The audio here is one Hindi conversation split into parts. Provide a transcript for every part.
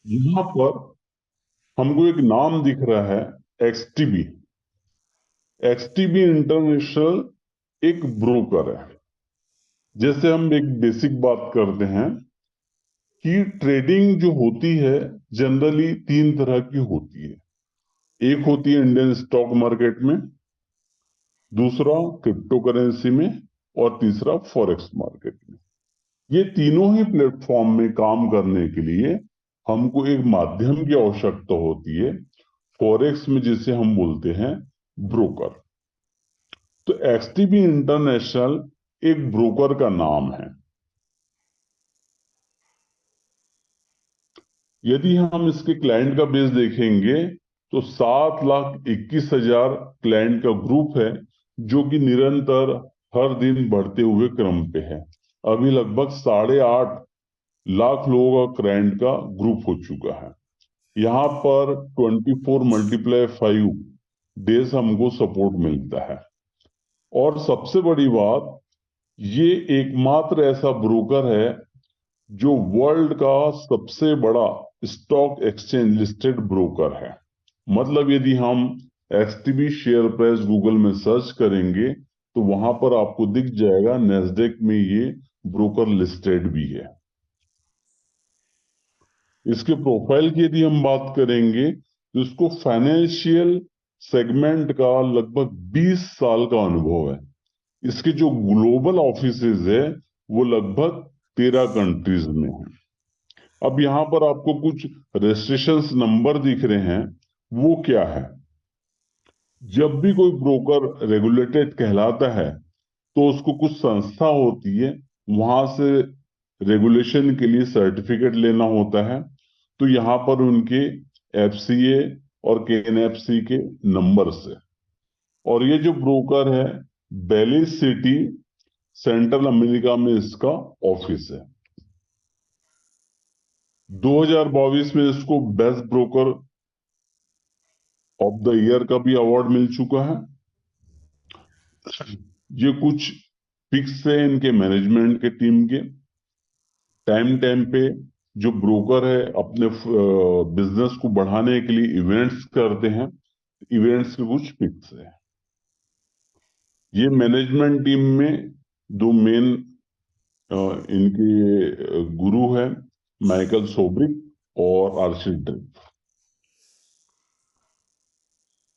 यहां पर हमको एक नाम दिख रहा है, एक्सटीबी। एक्सटीबी इंटरनेशनल एक ब्रोकर है। जैसे हम एक बेसिक बात करते हैं कि ट्रेडिंग जो होती है जनरली तीन तरह की होती है। एक होती है इंडियन स्टॉक मार्केट में, दूसरा क्रिप्टो करेंसी में, और तीसरा फॉरेक्स मार्केट में। ये तीनों ही प्लेटफॉर्म में काम करने के लिए हमको एक माध्यम की आवश्यकता होती है, फॉरेक्स में जिसे हम बोलते हैं ब्रोकर। तो एक्सटीबी इंटरनेशनल एक ब्रोकर का नाम है। यदि हम इसके क्लाइंट का बेस देखेंगे तो 7,21,000 क्लाइंट का ग्रुप है, जो कि निरंतर हर दिन बढ़ते हुए क्रम पे है। अभी लगभग 8.5 लाख लोगों का क्लाइंट का ग्रुप हो चुका है। यहाँ पर 24 × 5 डेज हमको सपोर्ट मिलता है। और सबसे बड़ी बात, ये एकमात्र ऐसा ब्रोकर है जो वर्ल्ड का सबसे बड़ा स्टॉक एक्सचेंज लिस्टेड ब्रोकर है। मतलब यदि हम एक्सटीबी शेयर प्राइस गूगल में सर्च करेंगे तो वहां पर आपको दिख जाएगा नेस्डेक में ये ब्रोकर लिस्टेड भी है। इसके प्रोफाइल की यदि हम बात करेंगे तो इसको फाइनेंशियल सेगमेंट का लगभग 20 साल का अनुभव है। इसके जो ग्लोबल ऑफिसेज है वो लगभग 13 कंट्रीज में है। अब यहां पर आपको कुछ रजिस्ट्रेशन नंबर दिख रहे हैं, वो क्या है? जब भी कोई ब्रोकर रेगुलेटेड कहलाता है तो उसको कुछ संस्था होती है, वहां से रेगुलेशन के लिए सर्टिफिकेट लेना होता है। तो यहाँ पर उनके एफसीए और केएनएफसी के नंबर से। और ये जो ब्रोकर है, बेलिस सिटी, सेंट्रल अमेरिका में इसका ऑफिस है। 2022 में इसको best broker of the year का भी अवार्ड मिल चुका है। ये कुछ पिक्स है इनके मैनेजमेंट के टीम के। टाइम टाइम पे जो ब्रोकर है अपने बिजनेस को बढ़ाने के लिए इवेंट्स करते हैं। इवेंट्स के कुछ पिक्स है। ये मैनेजमेंट टीम में दो मेन इनके गुरु है, माइकल सोब्रिक और आर्शिल ड्रिप।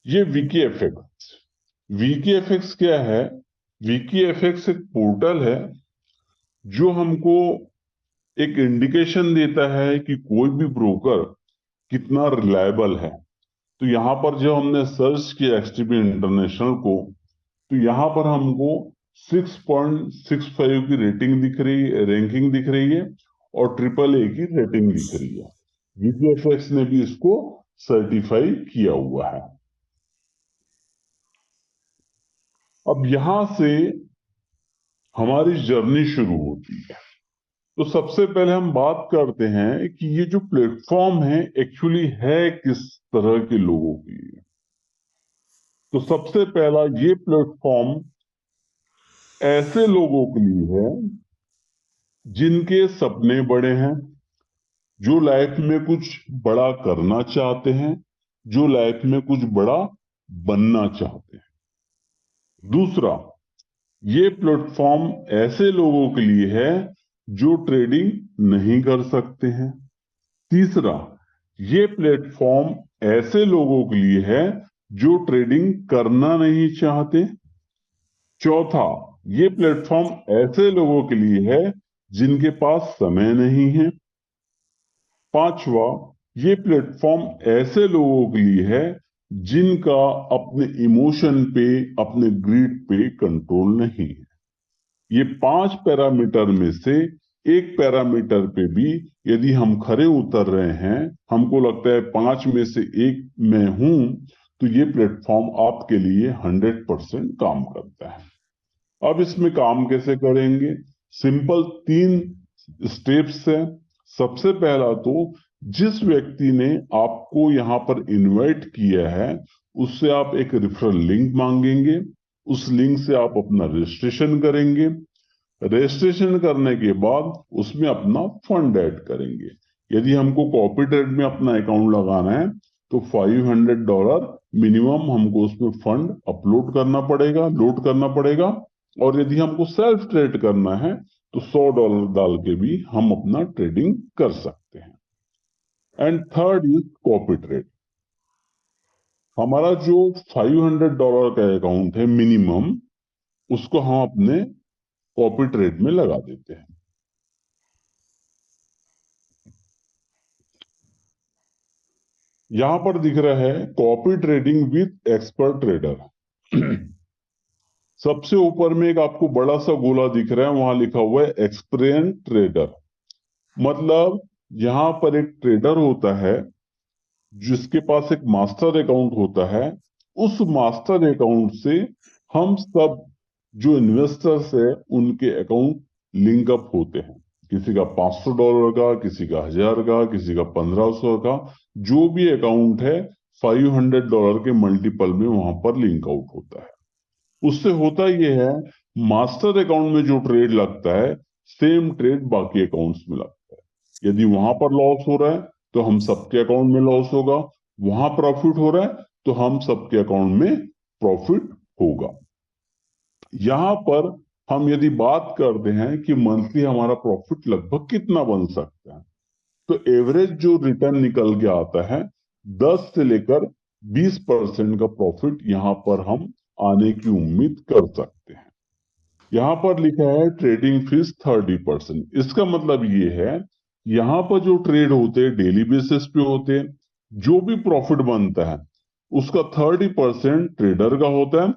ये वीकी एफएक्स। वीकी एफएक्स क्या है? वीकी एफएक्स एक पोर्टल है जो हमको एक इंडिकेशन देता है कि कोई भी ब्रोकर कितना रिलायबल है। तो यहां पर जब हमने सर्च किया एक्सटीबी इंटरनेशनल को, तो यहां पर हमको 6.65 की रेटिंग दिख रही है, रैंकिंग दिख रही है, और ट्रिपल ए की रेटिंग दिख रही है। वीपीएफएक्स ने भी इसको सर्टिफाई किया हुआ है। अब यहां से हमारी जर्नी शुरू होती है। तो सबसे पहले हम बात करते हैं कि ये जो प्लेटफॉर्म है एक्चुअली है किस तरह के लोगों के लिए। तो सबसे पहला, ये प्लेटफॉर्म ऐसे लोगों के लिए है जिनके सपने बड़े हैं, जो लाइफ में कुछ बड़ा करना चाहते हैं, जो लाइफ में कुछ बड़ा बनना चाहते हैं। दूसरा, ये प्लेटफॉर्म ऐसे लोगों के लिए है जो ट्रेडिंग नहीं कर सकते हैं। तीसरा, ये प्लेटफॉर्म ऐसे लोगों के लिए है जो ट्रेडिंग करना नहीं चाहते। चौथा, ये प्लेटफॉर्म ऐसे लोगों के लिए है जिनके पास समय नहीं है। पांचवा, ये प्लेटफॉर्म ऐसे लोगों के लिए है जिनका अपने इमोशन पे, अपने ग्रीड पे कंट्रोल नहीं है। ये 5 पैरामीटर में से एक पैरामीटर पे भी यदि हम खरे उतर रहे हैं, हमको लगता है 5 में से एक में हूं, तो ये प्लेटफॉर्म आपके लिए 100% काम करता है। अब इसमें काम कैसे करेंगे? सिंपल 3 स्टेप्स है। सबसे पहला तो, जिस व्यक्ति ने आपको यहां पर इनवाइट किया है उससे आप एक रेफरल लिंक मांगेंगे। उस लिंक से आप अपना रजिस्ट्रेशन करेंगे। रजिस्ट्रेशन करने के बाद उसमें अपना फंड ऐड करेंगे। यदि हमको कॉपी ट्रेड में अपना अकाउंट लगाना है तो $500 मिनिमम हमको उसमें फंड अपलोड करना पड़ेगा, लोड करना पड़ेगा। और यदि हमको सेल्फ ट्रेड करना है तो $100 डाल के भी हम अपना ट्रेडिंग कर सकते हैं। And third is copy trade. हमारा जो $500 का अकाउंट है मिनिमम, उसको हम अपने कॉपी ट्रेड में लगा देते हैं। यहां पर दिख रहा है copy trading with expert trader. सबसे ऊपर में एक आपको बड़ा सा गोला दिख रहा है, वहां लिखा हुआ है एक्सपीरियंस ट्रेडर। मतलब यहां पर एक ट्रेडर होता है जिसके पास एक मास्टर अकाउंट होता है। उस मास्टर अकाउंट से हम सब जो इन्वेस्टर्स है उनके अकाउंट लिंक अप होते हैं। किसी का $500 का, किसी का 1000 का, किसी का 1500 का, जो भी अकाउंट है $500 के मल्टीपल में वहां पर लिंक आउट होता है। उससे होता यह है, मास्टर अकाउंट में जो ट्रेड लगता है सेम ट्रेड बाकी अकाउंट्स में लगता है। यदि वहां पर लॉस हो रहा है तो हम सबके अकाउंट में लॉस होगा, वहां प्रॉफिट हो रहा है तो हम सबके अकाउंट में प्रॉफिट होगा। यहां पर हम यदि बात करते हैं कि मंथली हमारा प्रॉफिट लगभग कितना बन सकता है, तो एवरेज जो रिटर्न निकल के आता है 10 से लेकर 20% का प्रॉफिट यहां पर हम आने की उम्मीद कर सकते हैं। यहां पर लिखा है ट्रेडिंग फीस 30%। इसका मतलब ये है यहां पर जो ट्रेड होते हैं डेली बेसिस पे होते हैं, जो भी प्रॉफिट बनता है उसका 30% ट्रेडर का होता है,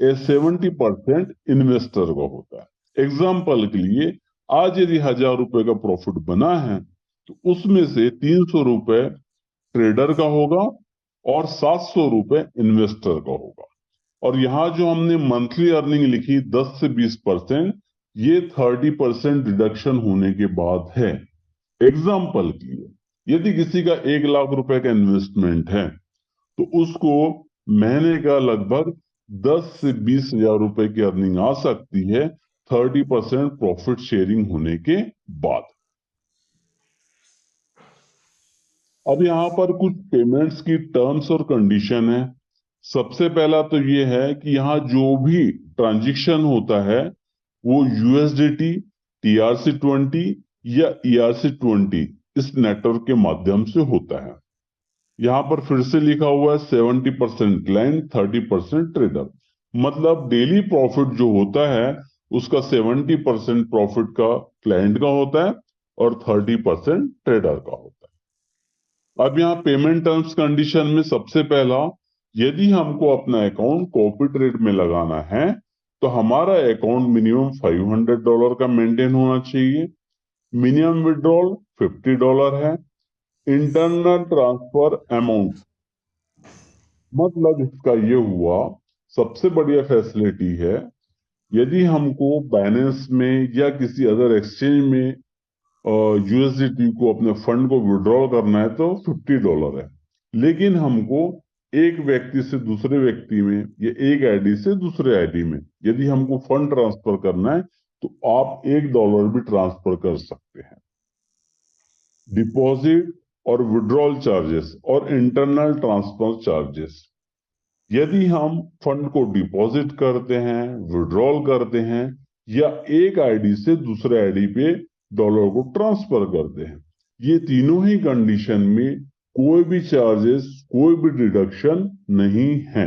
70% इन्वेस्टर का होता है। एग्जाम्पल के लिए, आज यदि ₹1000 का प्रॉफिट बना है तो उसमें से ₹300 ट्रेडर का होगा और ₹700 इन्वेस्टर का होगा। और यहां जो हमने मंथली अर्निंग लिखी 10 से 20%, ये 30% डिडक्शन होने के बाद है। एग्जाम्पल के लिए, यदि किसी का ₹1,00,000 का इन्वेस्टमेंट है तो उसको महीने का लगभग 10 से 20,000 की अर्निंग आ सकती है 30% प्रॉफिट शेयरिंग होने के बाद। अब यहाँ पर कुछ पेमेंट्स की टर्म्स और कंडीशन है। सबसे पहला तो ये है कि यहाँ जो भी ट्रांजैक्शन होता है वो USDT, TRC20 या ERC20 इस नेटवर्क के माध्यम से होता है। यहाँ पर फिर से लिखा हुआ है 70% क्लाइंट, 30% ट्रेडर। मतलब डेली प्रॉफिट जो होता है उसका 70% प्रॉफिट का क्लाइंट का होता है और 30% ट्रेडर का होता है। अब यहाँ पेमेंट टर्म्स कंडीशन में सबसे पहला, यदि हमको अपना अकाउंट कॉपी ट्रेड में लगाना है तो हमारा अकाउंट मिनिमम $500 का मेंटेन होना चाहिए। मिनिमम विड्रॉल $50 है। इंटरनल ट्रांसफर अमाउंट, मतलब इसका ये हुआ, सबसे बढ़िया फैसिलिटी है, यदि हमको बाइनेंस में या किसी अदर एक्सचेंज में USDT को अपने फंड को विड्रॉ करना है तो $50 है। लेकिन हमको एक व्यक्ति से दूसरे व्यक्ति में या एक आईडी से दूसरे आईडी में यदि हमको फंड ट्रांसफर करना है तो आप $1 भी ट्रांसफर कर सकते हैं। डिपॉजिट और विड्रॉल चार्जेस और इंटरनल ट्रांसफर चार्जेस, यदि हम फंड को डिपॉजिट करते हैं, विड्रॉल करते हैं या एक आईडी से दूसरे आईडी पे डॉलर को ट्रांसफर करते हैं, ये तीनों ही कंडीशन में कोई भी चार्जेस, कोई भी डिडक्शन नहीं है।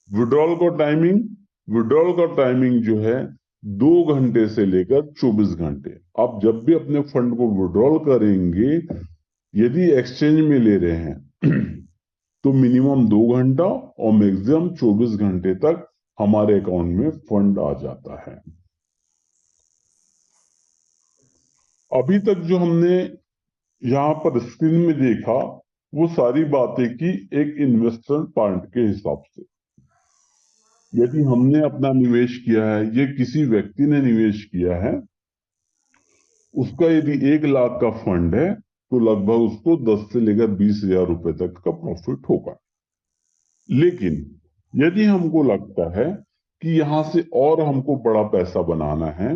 विड्रॉल का टाइमिंग जो है 2 घंटे से लेकर 24 घंटे। आप जब भी अपने फंड को विड्रॉल करेंगे, यदि एक्सचेंज में ले रहे हैं तो मिनिमम 2 घंटा और मैक्सिमम 24 घंटे तक हमारे अकाउंट में फंड आ जाता है। अभी तक जो हमने यहां पर स्क्रीन में देखा वो सारी बातें की एक इन्वेस्टर पॉइंट के हिसाब से। यदि हमने अपना निवेश किया है या किसी व्यक्ति ने निवेश किया है, उसका यदि 1,00,000 का फंड है तो लगभग उसको 10 से लेकर 20,000 तक का प्रॉफिट होगा। लेकिन यदि हमको लगता है कि यहां से और हमको बड़ा पैसा बनाना है,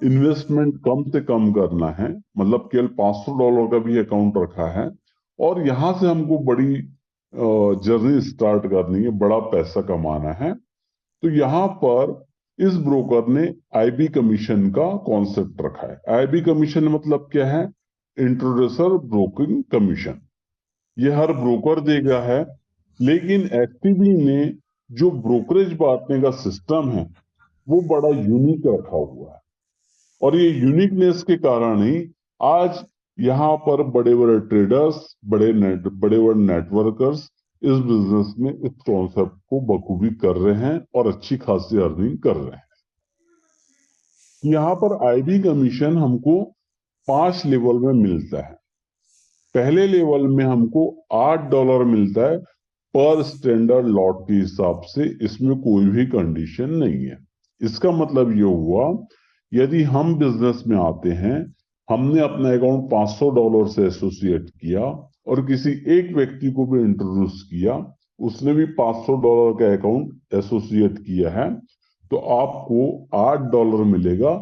इन्वेस्टमेंट कम से कम करना है, मतलब केवल $500 का भी अकाउंट रखा है, और यहां से हमको बड़ी जर्नी स्टार्ट करनी है, बड़ा पैसा कमाना है। तो यहां पर इस ब्रोकर ने आईबी कमीशन का कॉन्सेप्ट रखा है। आईबी कमीशन मतलब क्या है? Introducer broking commission. ये हर ब्रोकर देगा है, लेकिन एसटीबी ने जो ब्रोकरेज बांटने का सिस्टम है वो बड़ा यूनिक रखा हुआ है, और ये यूनिकनेस के कारण ही आज यहाँ पर बड़े बड़े ट्रेडर्स, बड़े बड़े नेटवर्कर्स इस बिजनेस में इस कॉन्सेप्ट को बखूबी कर रहे हैं और अच्छी खासी अर्निंग कर रहे हैं। यहाँ पर आईबी कमीशन हमको 5 लेवल में मिलता है। पहले लेवल में हमको $8 मिलता है पर स्टैंडर्ड लॉट के हिसाब से, इसमें कोई भी कंडीशन नहीं है। इसका मतलब ये हुआ, यदि हम बिजनेस में आते हैं, हमने अपना अकाउंट $500 से एसोसिएट किया और किसी एक व्यक्ति को भी इंट्रोड्यूस किया, उसने भी $500 का अकाउंट एसोसिएट किया है, तो आपको $8 मिलेगा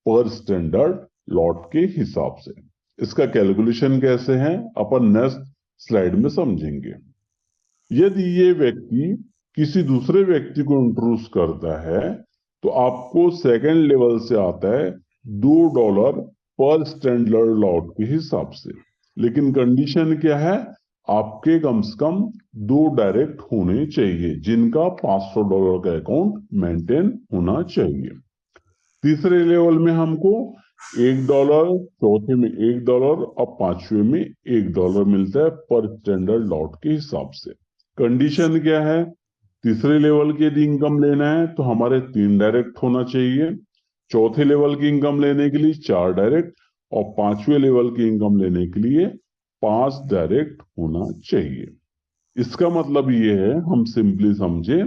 पर स्टैंडर्ड लॉट के हिसाब से। इसका कैलकुलेशन कैसे है अपन नेक्स्ट स्लाइड में समझेंगे। यदि ये व्यक्ति किसी दूसरे व्यक्ति को इंट्रोड्यूस करता है तो आपको सेकंड लेवल से आता है $2 पर स्टैंडर्ड लॉट के हिसाब से। लेकिन कंडीशन क्या है? आपके कम से कम 2 डायरेक्ट होने चाहिए जिनका $500 का अकाउंट मेंटेन होना चाहिए। तीसरे लेवल में हमको $1, चौथे में $1 और पांचवे में $1 मिलता है पर स्टैंडर्ड लॉट के हिसाब से। कंडीशन क्या है? तीसरे लेवल की यदि इनकम लेना है तो हमारे 3 डायरेक्ट होना चाहिए, चौथे लेवल की इनकम लेने के लिए 4 डायरेक्ट, और पांचवे लेवल की इनकम लेने के लिए 5 डायरेक्ट होना चाहिए। इसका मतलब ये है, हम सिंपली समझे,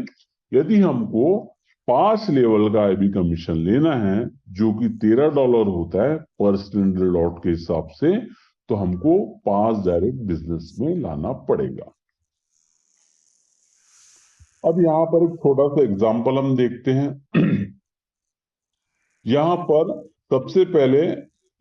यदि हमको 5 लेवल का आईबी कमीशन लेना है जो कि $13 होता है पर स्टैंडर्ड लॉट के हिसाब से, तो हमको 5 डायरेक्ट बिजनेस में लाना पड़ेगा। अब यहां पर एक छोटा सा एग्जांपल हम देखते हैं। यहां पर सबसे पहले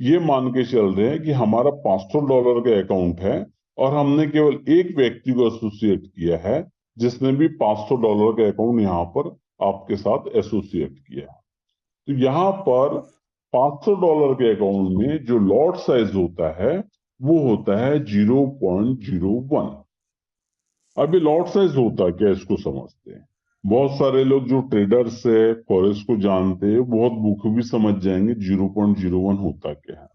ये मान के चल रहे हैं कि हमारा $500 का अकाउंट है और हमने केवल एक व्यक्ति को एसोसिएट किया है जिसने भी $500 का अकाउंट यहां पर आपके साथ एसोसिएट किया है। तो यहां पर $500 के अकाउंट में जो लॉट साइज होता है वो होता है 0.01। अभी लॉट साइज होता क्या, इसको समझते हैं। बहुत सारे लोग जो ट्रेडर्स है फॉरेक्स को जानते हैं बहुत बखूबी समझ जाएंगे 0.01 होता क्या है,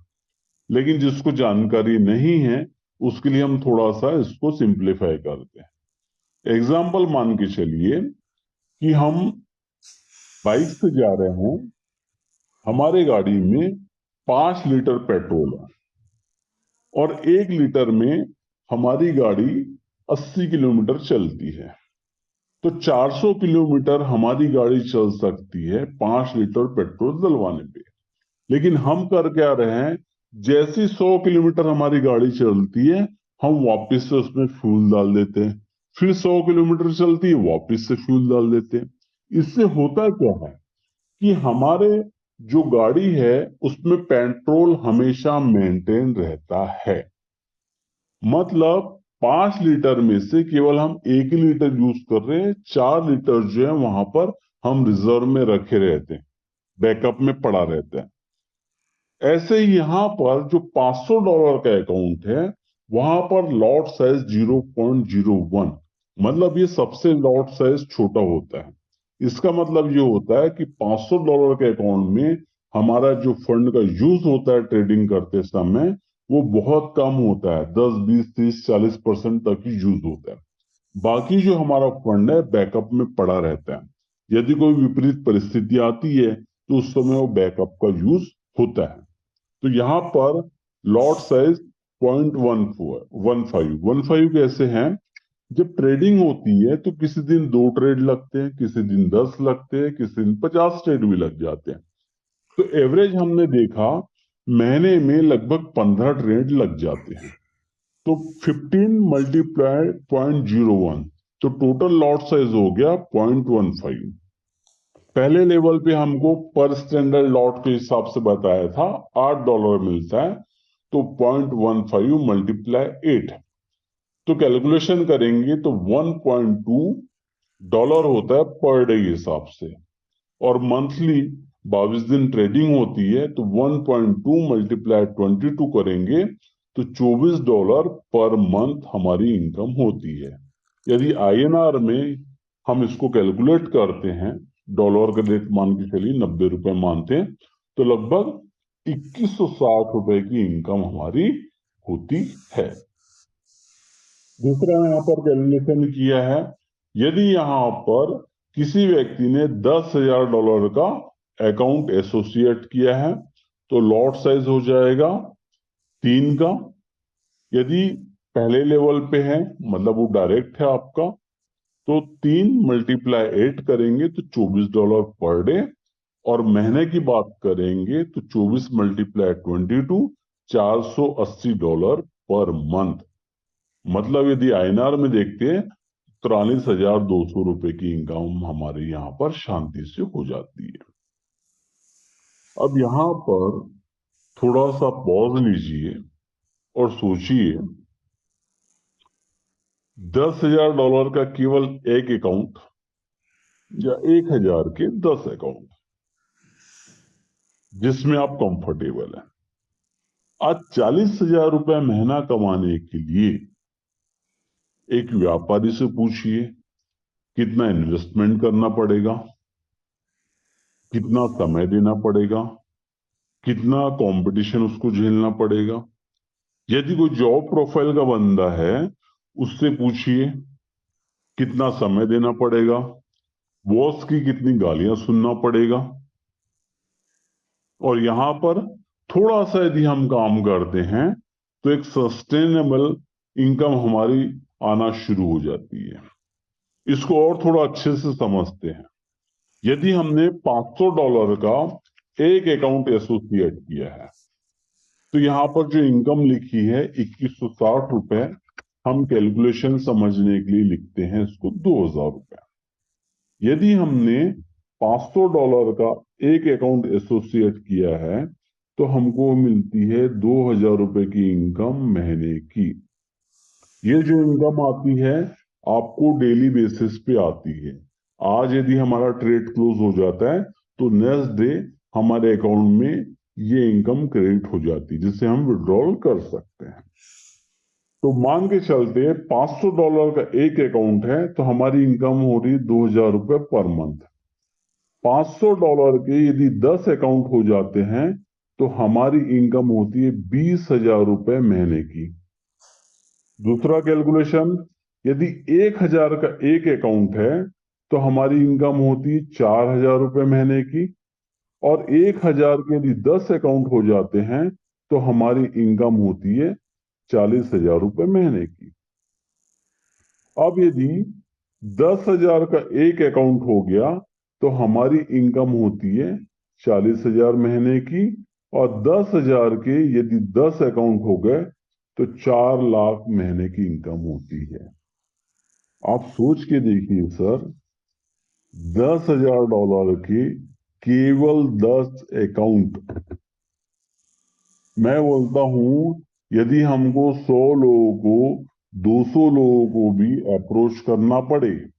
लेकिन जिसको जानकारी नहीं है उसके लिए हम थोड़ा सा इसको सिंप्लीफाई करते हैं। एग्जाम्पल मान के चलिए कि हम बाइक से जा रहे हैं, हमारे गाड़ी में 5 लीटर पेट्रोल है और 1 लीटर में हमारी गाड़ी 80 किलोमीटर चलती है, तो 400 किलोमीटर हमारी गाड़ी चल सकती है 5 लीटर पेट्रोल डलवाने पे। लेकिन हम कर क्या रहे हैं, जैसी 100 किलोमीटर हमारी गाड़ी चलती है हम वापस से उसमें फ्यूल डाल देते हैं, फिर 100 किलोमीटर चलती है वापस से फ्यूल डाल देते हैं। इससे होता क्या है कि हमारे जो गाड़ी है उसमें पेट्रोल हमेशा मेंटेन रहता है। मतलब 5 लीटर में से केवल हम 1 ही लीटर यूज कर रहे हैं, 4 लीटर जो है वहां पर हम रिजर्व में रखे रहते हैं, बैकअप में पड़ा रहता है। ऐसे ही यहां पर जो $500 का अकाउंट है वहां पर लॉट साइज 0.01, मतलब ये सबसे लॉट साइज छोटा होता है। इसका मतलब ये होता है कि $500 के अकाउंट में हमारा जो फंड का यूज होता है ट्रेडिंग करते समय वो बहुत कम होता है, 10, 20, 30, 40% तक ही यूज होता है। बाकी जो हमारा फंड है बैकअप में पड़ा रहता है। यदि कोई विपरीत परिस्थिति आती है तो उस समय वो बैकअप का यूज होता है। तो यहां पर लॉट साइज 0.15 कैसे हैं? जब ट्रेडिंग होती है तो किसी दिन 2 ट्रेड लगते हैं, किसी दिन 10 लगते हैं, किसी दिन 50 ट्रेड भी लग जाते हैं। तो एवरेज हमने देखा महीने में लगभग 15 ट्रेड लग जाते हैं। तो 15 मल्टीप्लाई 0.01, तो टोटल लॉट साइज हो गया 0.15। पहले लेवल पे हमको पर स्टैंडर्ड लॉट के हिसाब से बताया था $8 मिलता है, तो 0.15 मल्टीप्लाई 8, तो कैलकुलेशन करेंगे तो $1.2 होता है पर डे के हिसाब से। और मंथली 22 दिन ट्रेडिंग होती है, तो 1.2 मल्टीप्लाई 22 करेंगे तो $24 पर मंथ हमारी इनकम होती है। यदि आईएनआर में हम इसको कैलकुलेट करते हैं, डॉलर का रेट मान के चलिए ₹90 मानते हैं, तो लगभग ₹2160 की इनकम हमारी होती है। दूसरा यहाँ पर कैलकुलेशन किया है, यदि यहाँ पर किसी व्यक्ति ने $10,000 का अकाउंट एसोसिएट किया है, तो लॉट साइज हो जाएगा 3 का। यदि पहले लेवल पे है, मतलब वो डायरेक्ट है आपका, तो 3 मल्टीप्लाई 8 करेंगे तो $24 पर डे। और महीने की बात करेंगे तो 24 मल्टीप्लाई 22, $480 पर मंथ। मतलब यदि आईएनआर में देखते हैं, ₹43,200 की इनकम हमारे यहाँ पर शांति से हो जाती है। अब यहाँ पर थोड़ा सा पॉज लीजिए और सोचिए, $10,000 का केवल एक अकाउंट या 1,000 के 10 अकाउंट जिसमें आप कंफर्टेबल हैं। आज ₹40,000 महीना कमाने के लिए एक व्यापारी से पूछिए कितना इन्वेस्टमेंट करना पड़ेगा, कितना समय देना पड़ेगा, कितना कंपटीशन उसको झेलना पड़ेगा। यदि कोई जॉब प्रोफाइल का बंदा है, उससे पूछिए कितना समय देना पड़ेगा, बॉस की कितनी गालियां सुनना पड़ेगा। और यहां पर थोड़ा सा यदि हम काम करते हैं, तो एक सस्टेनेबल इनकम हमारी आना शुरू हो जाती है। इसको और थोड़ा अच्छे से समझते हैं। यदि हमने $500 का एक अकाउंट एसोसिएट किया है, तो यहां पर जो इनकम लिखी है ₹2160, हम कैलकुलेशन समझने के लिए लिखते हैं इसको ₹2,000। यदि हमने $500 का एक अकाउंट एसोसिएट किया है, तो हमको मिलती है ₹2,000 की इनकम महीने की। ये जो इनकम आती है आपको डेली बेसिस पे आती है। आज यदि हमारा ट्रेड क्लोज हो जाता है, तो नेक्स्ट डे हमारे अकाउंट में ये इनकम क्रेडिट हो जाती है, जिसे हम विड्रॉल कर सकते हैं। तो मान के चलते $500 का एक अकाउंट है, तो हमारी इनकम हो रही ₹2,000 पर मंथ। $500 के यदि 10 अकाउंट हो जाते हैं, तो हमारी इनकम होती है ₹20,000 महीने की। दूसरा कैलकुलेशन, यदि 1,000 का एक अकाउंट है, तो हमारी इनकम होती है ₹4,000 महीने की। और 1,000 के यदि 10 अकाउंट हो जाते हैं, तो हमारी इनकम होती है ₹40,000 महीने की। अब यदि 10,000 का एक अकाउंट हो गया, तो हमारी इनकम होती है 40,000 महीने की। और 10,000 के यदि 10 अकाउंट हो गए, तो 4 लाख महीने की इनकम होती है। आप सोच के देखिए सर, $10,000 के केवल 10 अकाउंट। मैं बोलता हूं, यदि हमको 100 लोगों को, 200 लोगों को भी अप्रोच करना पड़े,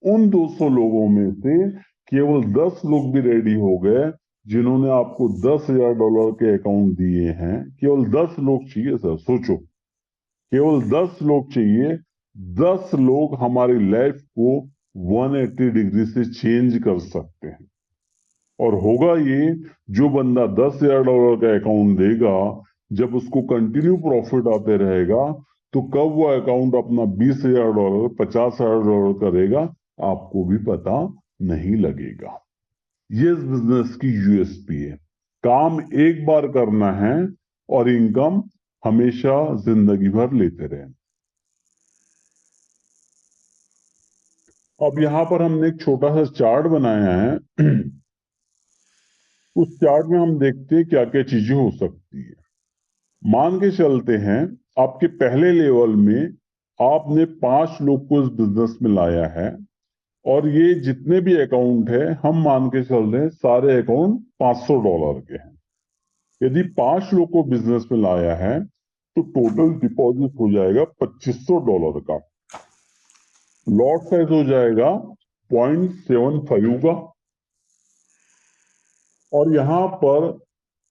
उन 200 लोगों में से केवल 10 लोग भी रेडी हो गए जिन्होंने आपको $10,000 के अकाउंट दिए हैं, केवल 10 लोग चाहिए सर, सोचो, केवल 10 लोग चाहिए। 10 लोग हमारी लाइफ को 180 डिग्री से चेंज कर सकते हैं। और होगा ये, जो बंदा $10,000 का अकाउंट देगा, जब उसको कंटिन्यू प्रॉफिट आते रहेगा, तो कब वो अकाउंट अपना $20,000 $50,000 करेगा, आपको भी पता नहीं लगेगा। ये इस बिजनेस की यूएसपी है। काम एक बार करना है और इनकम हमेशा जिंदगी भर लेते रहे। अब यहां पर हमने एक छोटा सा चार्ट बनाया है। उस चार्ट में हम देखते हैं क्या क्या चीजें हो सकती है। मान के चलते हैं, आपके पहले लेवल में आपने 5 लोग को इस बिजनेस में लाया है। और ये जितने भी अकाउंट है हम मान के चल रहे हैं सारे अकाउंट $500 के हैं। यदि 5 लोग को बिजनेस में लाया है तो टोटल डिपॉजिट हो जाएगा $2500 का। लॉट साइज हो जाएगा 0.75 का। और यहां पर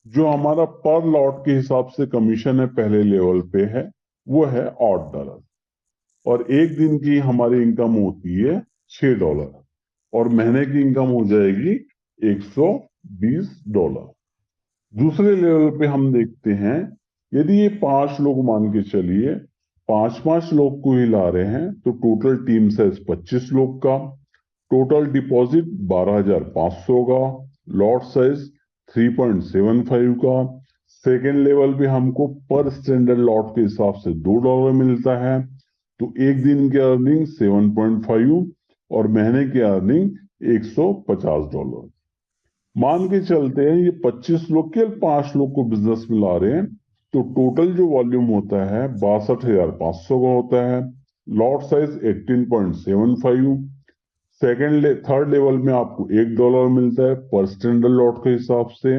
जो हमारा पर लॉट के हिसाब से कमीशन है पहले लेवल पे है वो है $8। और एक दिन की हमारी इनकम होती है $6 और महीने की इनकम हो जाएगी $120। दूसरे लेवल पे हम देखते हैं, यदि ये 5 लोग मान के चलिए 5-5 लोग को ही ला रहे हैं तो टोटल टीम साइज 25 लोग का, टोटल डिपॉजिट 12,500 का, लॉट साइज 3.75 का। सेकेंड लेवल पे हमको पर स्टैंडर्ड लॉट के हिसाब से $2 मिलता है, तो एक दिन की अर्निंग 7.5 और महीने की अर्निंग $150। मान के चलते हैं ये 25 लोग के 5 लोग को बिजनेस में ला रहे हैं तो टोटल जो वॉल्यूम होता है 62,500 का होता है। Lot size 18.75। थर्ड लेवल में आपको $1 मिलता है पर स्टैंडर्ड लॉट के हिसाब से।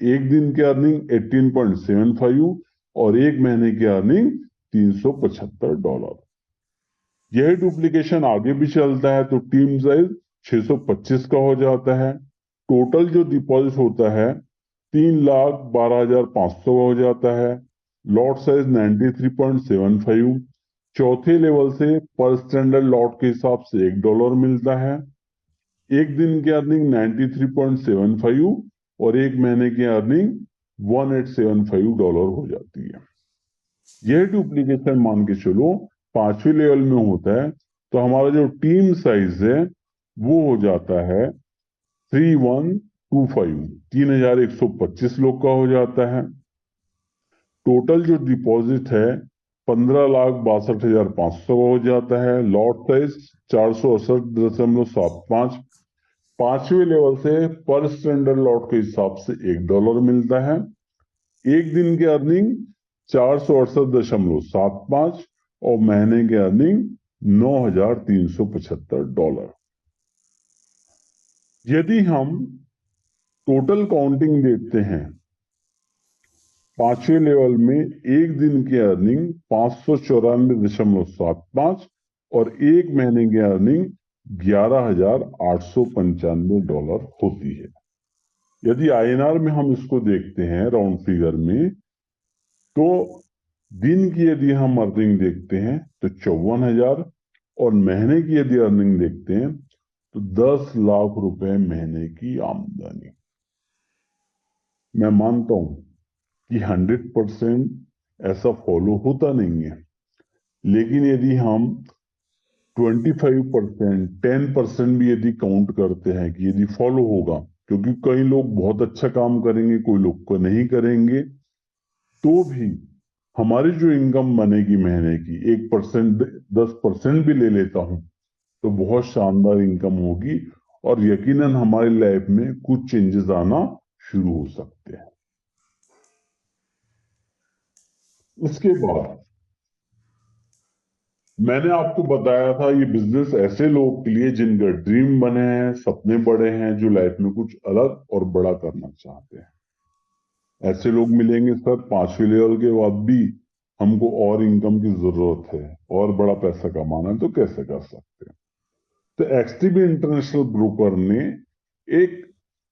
एक दिन की अर्निंग 18.75 और एक महीने की अर्निंग $375। यही डुप्लीकेशन आगे भी चलता है तो टीम साइज 625 का हो जाता है। टोटल जो डिपॉजिट होता है 3,12,500 का हो जाता है। Lot size 93.75। चौथे लेवल से पर स्टैंडर्ड लॉट के हिसाब से $1 मिलता है। एक दिन की अर्निंग 93.75 और एक महीने की अर्निंग $1875 हो जाती है। यह डुप्लीकेशन मान के चलो 5वें लेवल में होता है तो हमारा जो टीम साइज है वो हो जाता है 3125, 3,125 लोग का हो जाता है। टोटल जो डिपॉजिट है 15,62,500 का हो जाता है। Lot size 468.75। 5वें लेवल से पर स्टैंडर्ड लॉट के हिसाब से $1 मिलता है। एक दिन की अर्निंग 468.75 और महीने की अर्निंग $9,375। यदि हम टोटल काउंटिंग देखते हैं 5वें लेवल में एक दिन की अर्निंग 594.75 और एक महीने की अर्निंग $11,895 होती है। यदि आईएनआर में हम इसको देखते हैं राउंड फिगर में तो दिन की यदि हम अर्निंग देखते हैं तो 54,000 और महीने की यदि अर्निंग देखते हैं तो 10 लाख रुपए महीने की आमदनी। मैं मानता हूं कि 100% ऐसा फॉलो होता नहीं है, लेकिन यदि हम 25%, 10% भी यदि काउंट करते हैं कि यदि फॉलो होगा, क्योंकि कई लोग बहुत अच्छा काम करेंगे कोई लोग को नहीं करेंगे, तो भी हमारी जो इनकम बनेगी महीने की 1%, 10% भी ले लेता हूं तो बहुत शानदार इनकम होगी और यकीनन हमारी लाइफ में कुछ चेंजेस आना शुरू हो सकते हैं। इसके बाद मैंने आपको बताया था ये बिजनेस ऐसे लोगों के लिए जिनका ड्रीम बने हैं, सपने बड़े हैं, जो लाइफ में कुछ अलग और बड़ा करना चाहते हैं। ऐसे लोग मिलेंगे सर 5वें लेवल के बाद भी हमको और इनकम की जरूरत है और बड़ा पैसा कमाना है तो कैसे कर सकते हैं। तो एक्सटीबी इंटरनेशनल ब्रोकर ने एक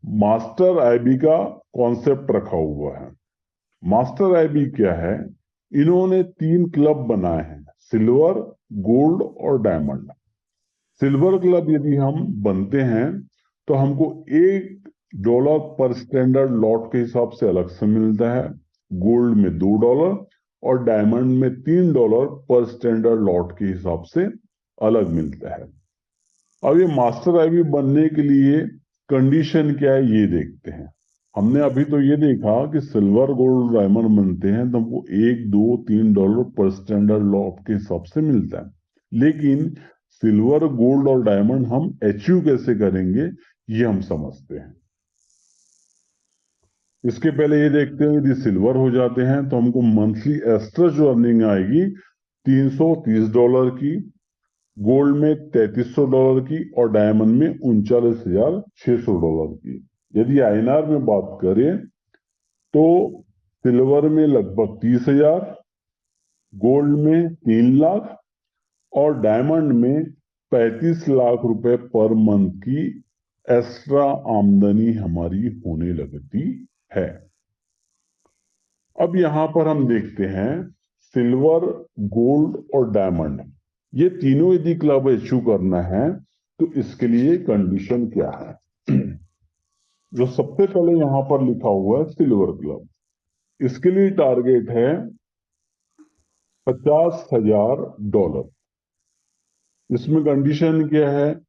मास्टर आईबी का कॉन्सेप्ट रखा हुआ है। मास्टर आईबी क्या है? इन्होंने 3 क्लब बनाए हैं, सिल्वर, गोल्ड और डायमंड। सिल्वर क्लब यदि हम बनते हैं तो हमको $1 पर स्टैंडर्ड लॉट के हिसाब से अलग से मिलता है, गोल्ड में $2 और डायमंड में $3 पर स्टैंडर्ड लॉट के हिसाब से अलग मिलता है। अब ये मास्टर आईबी बनने के लिए कंडीशन क्या है ये देखते हैं। हमने अभी तो ये देखा कि सिल्वर, गोल्ड, डायमंड बनते हैं तो हमको $1, $2, $3 पर स्टैंडर्ड लॉट के हिसाब से मिलता है। लेकिन सिल्वर, गोल्ड और डायमंड हम अचीव कैसे करेंगे ये हम समझते हैं। इसके पहले ये देखते हैं यदि सिल्वर हो जाते हैं तो हमको मंथली एक्स्ट्रा जो अर्निंग आएगी $330 की। गोल्ड में $3300 की और डायमंड में $39,600 की। यदि आईएनआर में बात करें तो सिल्वर में लगभग 30,000, गोल्ड में 3 लाख और डायमंड में 35 लाख रुपए पर मंथ की एक्स्ट्रा आमदनी हमारी होने लगती है। अब यहां पर हम देखते हैं सिल्वर, गोल्ड और डायमंड, ये तीनों यदि क्लब अचीव करना है तो इसके लिए कंडीशन क्या है। जो सबसे पहले यहां पर लिखा हुआ है सिल्वर क्लब, इसके लिए टारगेट है $50,000। इसमें कंडीशन क्या है,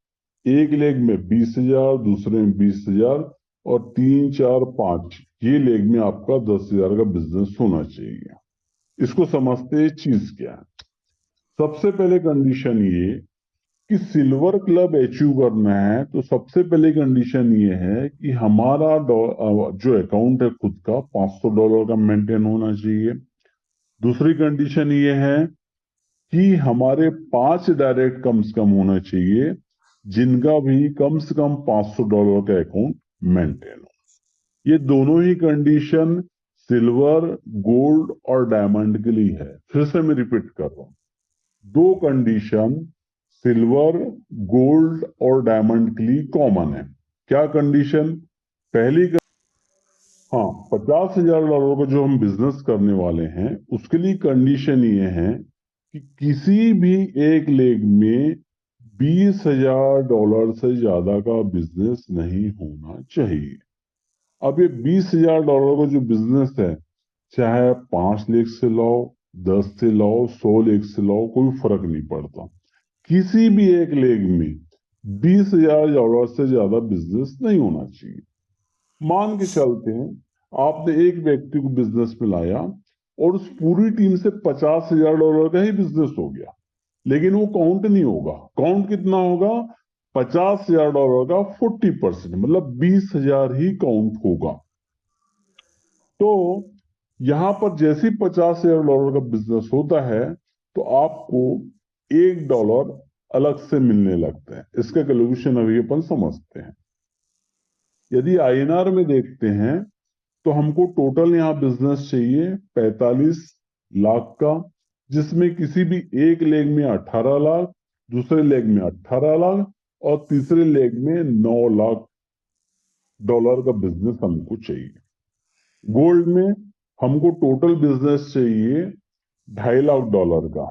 एक लेग में 20,000, दूसरे में 20,000 और 3, 4, 5 ये लेग में आपका 10,000 का बिजनेस होना चाहिए। इसको समझते हैं चीज क्या है। सबसे पहले कंडीशन ये कि सिल्वर क्लब अचीव करना है तो सबसे पहले कंडीशन ये है कि हमारा जो अकाउंट है खुद का $500 का मेंटेन होना चाहिए। दूसरी कंडीशन ये है कि हमारे 5 डायरेक्ट कम से कम होना चाहिए जिनका भी कम से कम $500 का अकाउंट मेंटेन हो। ये दोनों ही कंडीशन सिल्वर, गोल्ड और डायमंड के लिए है। फिर से मैं रिपीट कर रहा हूं, दो कंडीशन सिल्वर, गोल्ड और डायमंड के लिए कॉमन है। क्या कंडीशन, पहली हाँ, $50,000 का जो हम बिजनेस करने वाले हैं उसके लिए कंडीशन ये है कि किसी भी एक लेग में $20,000 से ज्यादा का बिजनेस नहीं होना चाहिए। अब ये $20,000 का जो बिजनेस है, चाहे 5 लेग से लाओ, 10 से लाओ, 100 लेग से लाओ, कोई फर्क नहीं पड़ता। किसी भी एक लेग में $20,000 से ज्यादा बिजनेस नहीं होना चाहिए। मान के चलते हैं आपने एक व्यक्ति को बिजनेस में लाया और उस पूरी टीम से $50,000 का ही बिजनेस हो गया, लेकिन वो काउंट नहीं होगा। काउंट कितना होगा, $50,000 का 40%, मतलब 20,000 ही काउंट होगा। तो यहां पर जैसे ही $50,000 का बिजनेस होता है तो आपको $1 अलग से मिलने लगता है। इसका कैलकुलेशन अभी अपन समझते हैं। यदि आईएनआर में देखते हैं तो हमको टोटल यहां बिजनेस चाहिए 45 लाख का, जिसमें किसी भी एक लेग में 18 लाख, दूसरे लेग में 18 लाख और तीसरे लेग में $9 लाख का बिजनेस हमको चाहिए। गोल्ड में हमको टोटल बिजनेस चाहिए $2.5 लाख का,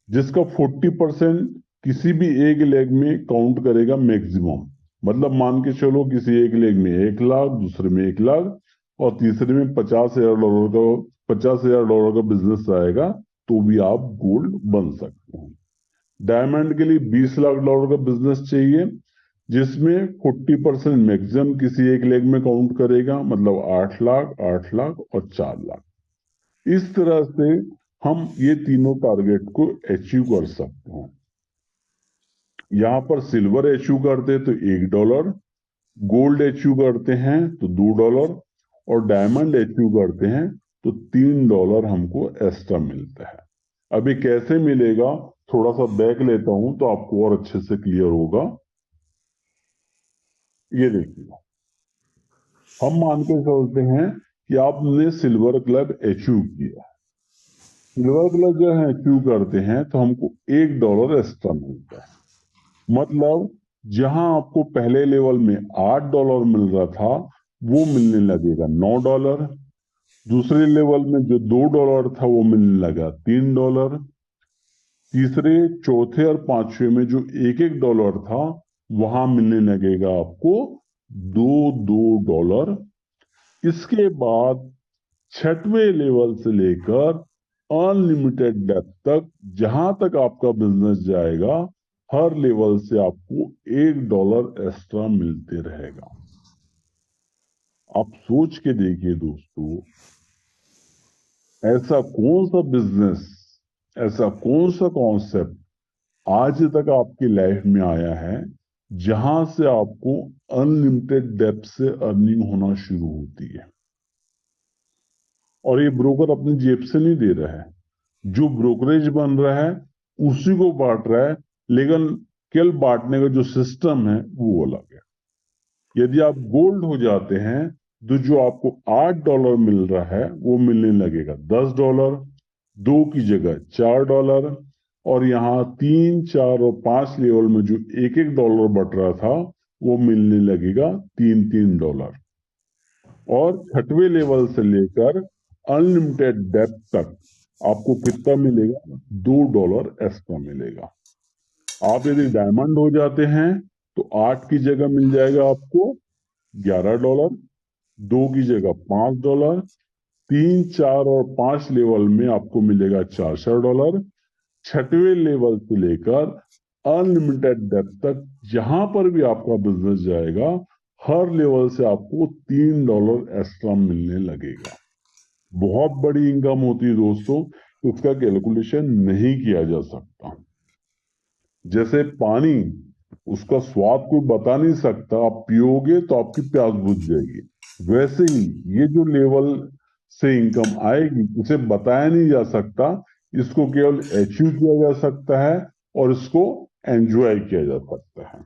जिसका 40% किसी भी एक लेग में काउंट करेगा मैक्सिमम। मतलब मान के चलो किसी एक लेग में 1 लाख, दूसरे में 1 लाख और तीसरे में $50,000 का बिजनेस आएगा तो भी आप गोल्ड बन सकते हैं। डायमंड के लिए $20 लाख का बिजनेस चाहिए, जिसमें 40% मैक्सिमम किसी एक लेग में काउंट करेगा, मतलब 8 लाख, 8 लाख और 4 लाख। इस तरह से हम ये तीनों टारगेट को अचीव कर सकते हैं। यहां पर सिल्वर अचीव करते तो $1, गोल्ड अचीव करते हैं तो $2 और डायमंड अचीव करते हैं तो $3 हमको एक्स्ट्रा मिलता है। अभी कैसे मिलेगा, थोड़ा सा बैक लेता हूं तो आपको और अच्छे से क्लियर होगा। ये देखिए, हम मान के चलते हैं कि आपने सिल्वर क्लब अचीव किया। सिल्वर क्लब जो है अचीव करते हैं तो हमको $1 एक्स्ट्रा मिलता है। मतलब जहां आपको पहले लेवल में $8 मिल रहा था वो मिलने लगेगा $9। दूसरे लेवल में जो $2 था वो मिलने लगा $3। तीसरे, चौथे और पांचवे में जो $1 था वहां मिलने लगेगा आपको $2। इसके बाद छठवें लेवल से लेकर अनलिमिटेड डेप्थ तक, जहां तक आपका बिजनेस जाएगा, हर लेवल से आपको $1 एक्स्ट्रा मिलते रहेगा। आप सोच के देखिए दोस्तों, ऐसा कौन सा बिजनेस, ऐसा कौन सा कॉन्सेप्ट आज तक आपकी लाइफ में आया है जहां से आपको अनलिमिटेड डेप्थ से अर्निंग होना शुरू होती है। और ये ब्रोकर अपनी जेब से नहीं दे रहा है, जो ब्रोकरेज बन रहा है उसी को बांट रहा है लेकिन केवल बांटने का जो सिस्टम है वो अलग है। यदि आप गोल्ड हो जाते हैं तो जो आपको $8 मिल रहा है वो मिलने लगेगा $10, 2 की जगह $4, और यहाँ 3, 4 और 5 लेवल में जो $1 बट रहा था वो मिलने लगेगा $3 और 6वें लेवल से लेकर अनलिमिटेड डेप्थ तक आपको कितना मिलेगा? $2 एक्स्ट्रा मिलेगा। आप यदि डायमंड हो जाते हैं तो 8 की जगह मिल जाएगा आपको $11, 2 की जगह $5, 3, 4 और 5 लेवल में आपको मिलेगा $4, 6वें लेवल से लेकर अनलिमिटेड डेप्थ तक जहां पर भी आपका बिजनेस जाएगा हर लेवल से आपको $3 एक्स्ट्रा मिलने लगेगा। बहुत बड़ी इनकम होती है दोस्तों, इसका कैलकुलेशन नहीं किया जा सकता। जैसे पानी, उसका स्वाद कोई बता नहीं सकता, आप पियोगे तो आपकी प्यास बुझ जाएगी। वैसे ही ये जो लेवल से इनकम आएगी इसे बताया नहीं जा सकता, इसको केवल अचीव किया जा सकता है और इसको एंजॉय किया जा सकता है।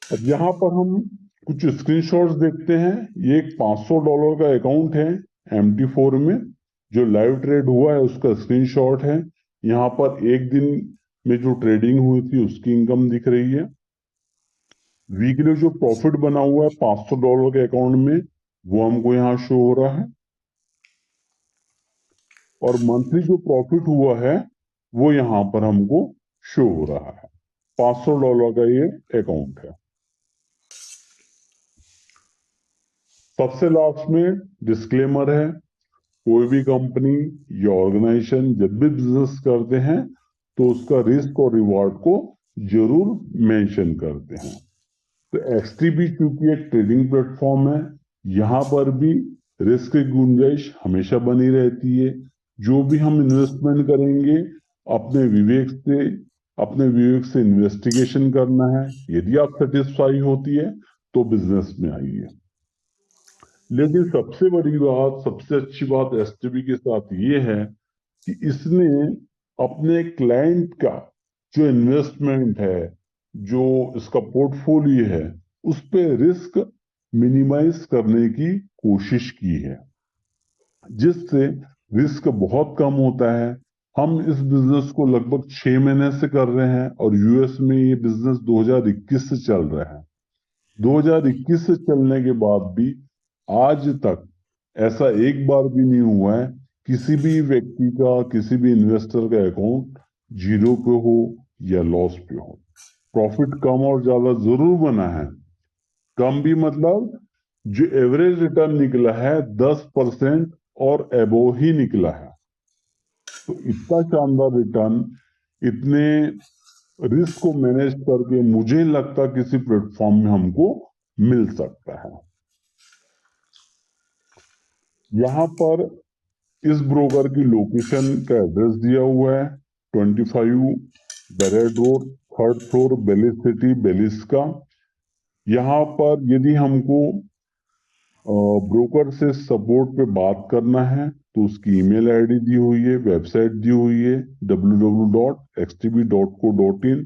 अब यहाँ पर हम कुछ स्क्रीनशॉट्स देखते हैं। ये एक $500 का अकाउंट है MT4 में, जो लाइव ट्रेड हुआ है उसका स्क्रीनशॉट है। यहाँ पर एक दिन में जो ट्रेडिंग हुई थी उसकी इनकम दिख रही है। वीकली जो प्रॉफिट बना हुआ है $500 के अकाउंट में वो हमको यहाँ शो हो रहा है, और मंथली जो प्रॉफिट हुआ है वो यहाँ पर हमको शो हो रहा है। $500 का ये अकाउंट है। सबसे लास्ट में डिस्क्लेमर है, कोई भी कंपनी या ऑर्गेनाइजेशन जब भी बिजनेस करते हैं तो उसका रिस्क और रिवॉर्ड को जरूर मेंशन करते हैं। तो XTB चूंकि एक ट्रेडिंग प्लेटफॉर्म है, यहाँ पर भी रिस्क की गुंजाइश हमेशा बनी रहती है। जो भी हम इन्वेस्टमेंट करेंगे अपने विवेक से इन्वेस्टिगेशन करना है। यदि आप सेटिस्फाई होती है तो बिजनेस में आइए। लेकिन सबसे बड़ी बात, सबसे अच्छी बात STB के साथ ये है कि इसने अपने क्लाइंट का जो इन्वेस्टमेंट है, जो इसका पोर्टफोलियो है, उस पे रिस्क मिनिमाइज करने की कोशिश की है, जिससे रिस्क बहुत कम होता है। हम इस बिजनेस को लगभग 6 महीने से कर रहे हैं और US में ये बिजनेस 2021 से चल रहा है। 2021 से चलने के बाद भी आज तक ऐसा एक बार भी नहीं हुआ है किसी भी व्यक्ति का, किसी भी इन्वेस्टर का अकाउंट जीरो पे हो या लॉस पे हो। प्रॉफिट कम और ज्यादा जरूर बना है। कम भी मतलब जो एवरेज रिटर्न निकला है 10% और एबोव ही निकला है। तो इतना शानदार रिटर्न इतने रिस्क को मैनेज करके मुझे लगता किसी प्लेटफॉर्म में हमको मिल सकता है। यहाँ पर इस ब्रोकर की लोकेशन का एड्रेस दिया हुआ है, 25 बेरेड रोड, 3rd फ्लोर, बेलिस सिटी, बेलिस का। यहाँ पर यदि हमको ब्रोकर से सपोर्ट पे बात करना है तो उसकी ईमेल आईडी दी हुई है, वेबसाइट दी हुई है www.xtb.co.in।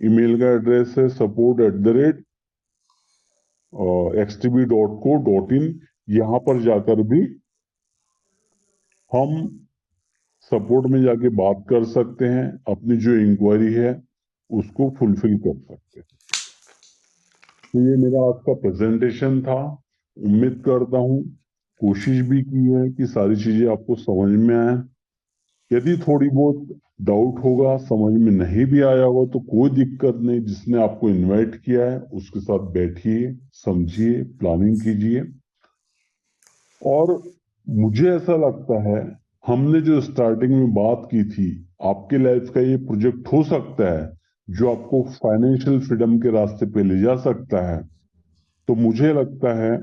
ईमेल का एड्रेस है support@xtb.co.in। यहाँ पर जाकर भी हम सपोर्ट में जाके बात कर सकते हैं, अपनी जो इंक्वायरी है उसको फुलफिल कर सकते हैं। तो ये मेरा आज का प्रेजेंटेशन था। उम्मीद करता हूँ, कोशिश भी की है कि सारी चीजें आपको समझ में आए। यदि थोड़ी बहुत डाउट होगा, समझ में नहीं भी आया होगा तो कोई दिक्कत नहीं। जिसने आपको इनवाइट किया है उसके साथ बैठिए, समझिए, प्लानिंग कीजिए। और मुझे ऐसा लगता है हमने जो स्टार्टिंग में बात की थी, आपके लाइफ का ये प्रोजेक्ट हो सकता है जो आपको फाइनेंशियल फ्रीडम के रास्ते पे ले जा सकता है। तो मुझे लगता है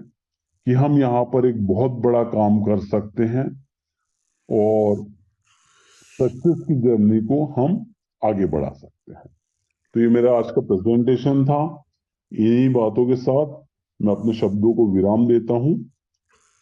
कि हम यहाँ पर एक बहुत बड़ा काम कर सकते हैं और सक्सेस की जर्नी को हम आगे बढ़ा सकते हैं। तो ये मेरा आज का प्रेजेंटेशन था। इन्हीं बातों के साथ मैं अपने शब्दों को विराम देता हूँ।